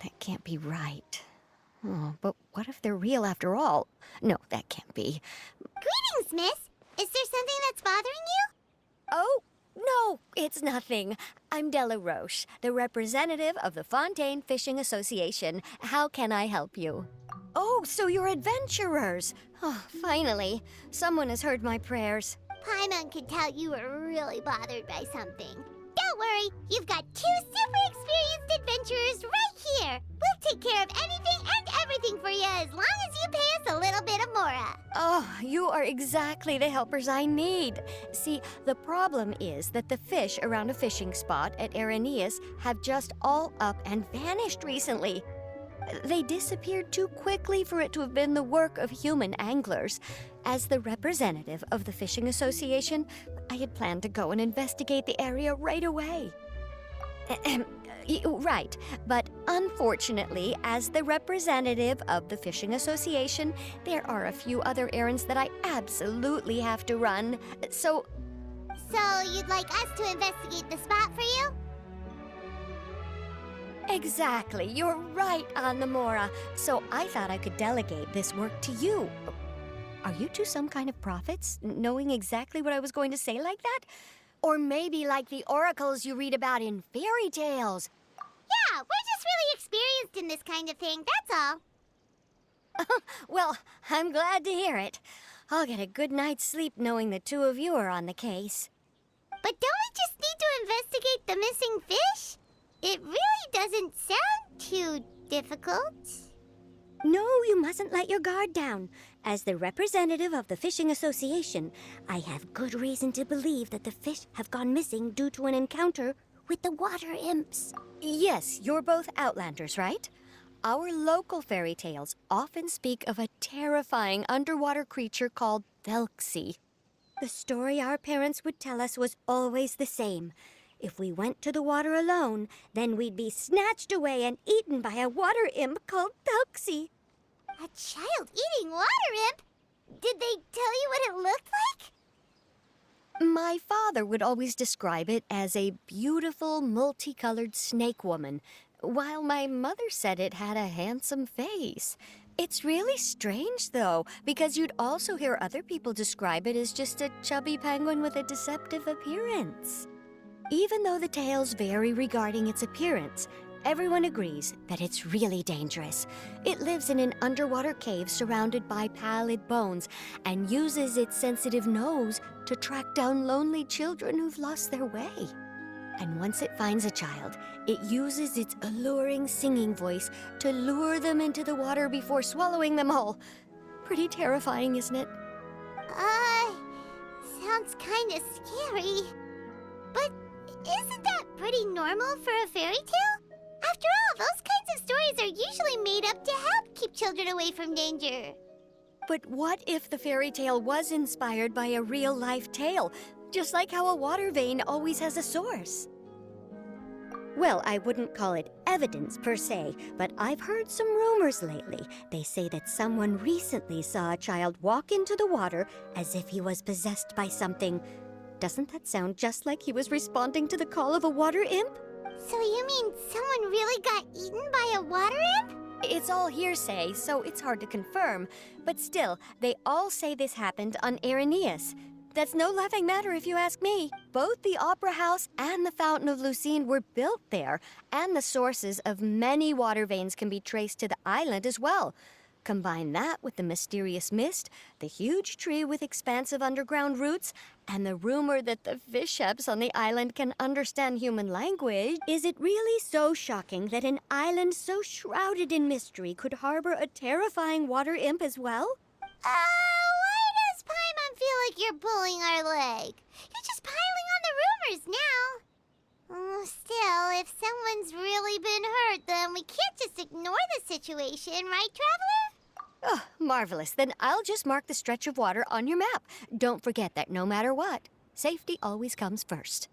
That can't be right. Oh, but what if they're real after all? No, that can't be. Greetings, miss. Is there something that's bothering you? Oh, no, it's nothing. I'm Della Roche, the representative of the Fontaine Fishing Association. How can I help you? Oh, so you're adventurers. Oh, finally. Someone has heard my prayers. Paimon could tell you were really bothered by something. Don't worry, you've got 2 super experienced adventurers right here. We'll take care of anything and everything for you as long as you pay us a little bit of mora. Oh, you are exactly the helpers I need. See, the problem is that the fish around a fishing spot at Araneus have just all up and vanished recently. They disappeared too quickly for it to have been the work of human anglers. As the representative of the Fishing Association, I had planned to go and investigate the area right away. Right, but unfortunately, as the representative of the Fishing Association, there are a few other errands that I absolutely have to run. So you'd like us to investigate the spot for you? exactly, you're right on the Mora. So I thought I could delegate this work to you. Are you two some kind of prophets, knowing exactly what I was going to say like that? Or maybe like the oracles you read about in fairy tales. Yeah, we're just really experienced in this kind of thing, that's all. Well, I'm glad to hear it. I'll get a good night's sleep knowing the two of you are on the case. But don't we just need to investigate the missing fish? It really doesn't sound too difficult. No, you mustn't let your guard down. As the representative of the Fishing Association, I have good reason to believe that the fish have gone missing due to an encounter with the water imps. Yes, you're both Outlanders, right? Our local fairy tales often speak of a terrifying underwater creature called Thelxie. The story our parents would tell us was always the same. If we went to the water alone, then we'd be snatched away and eaten by a water imp called Thelxie. A child eating water imp? Did they tell you what it looked like? My father would always describe it as a beautiful, multicolored snake woman, while my mother said it had a handsome face. It's really strange, though, because you'd also hear other people describe it as just a chubby penguin with a deceptive appearance. Even though the tales vary regarding its appearance, everyone agrees that it's really dangerous. It lives in an underwater cave surrounded by pallid bones and uses its sensitive nose to track down lonely children who've lost their way. And once it finds a child, it uses its alluring singing voice to lure them into the water before swallowing them all. Pretty terrifying, isn't it? Sounds kinda scary. But isn't that pretty normal for a fairy tale? After all, those kinds of stories are usually made up to help keep children away from danger. But what if the fairy tale was inspired by a real-life tale, just like how a water vein always has a source? Well, I wouldn't call it evidence per se, but I've heard some rumors lately. They say that someone recently saw a child walk into the water as if he was possessed by something. Doesn't that sound just like he was responding to the call of a water imp? So you mean someone really got eaten by a water imp? It's all hearsay, so it's hard to confirm. But still, they all say this happened on Araneus. That's no laughing matter if you ask me. Both the Opera House and the Fountain of Lucine were built there, and the sources of many water veins can be traced to the island as well. Combine that with the mysterious mist, the huge tree with expansive underground roots, and the rumor that the fish apes on the island can understand human language. Is it really so shocking that an island so shrouded in mystery could harbor a terrifying water imp as well? Why does Paimon feel like you're pulling our leg? You're just piling on the rumors now. Still, if someone's really been hurt, then we can't just ignore the situation, right, Traveler? Oh, marvelous. Then I'll just mark the stretch of water on your map. Don't forget that no matter what, safety always comes first.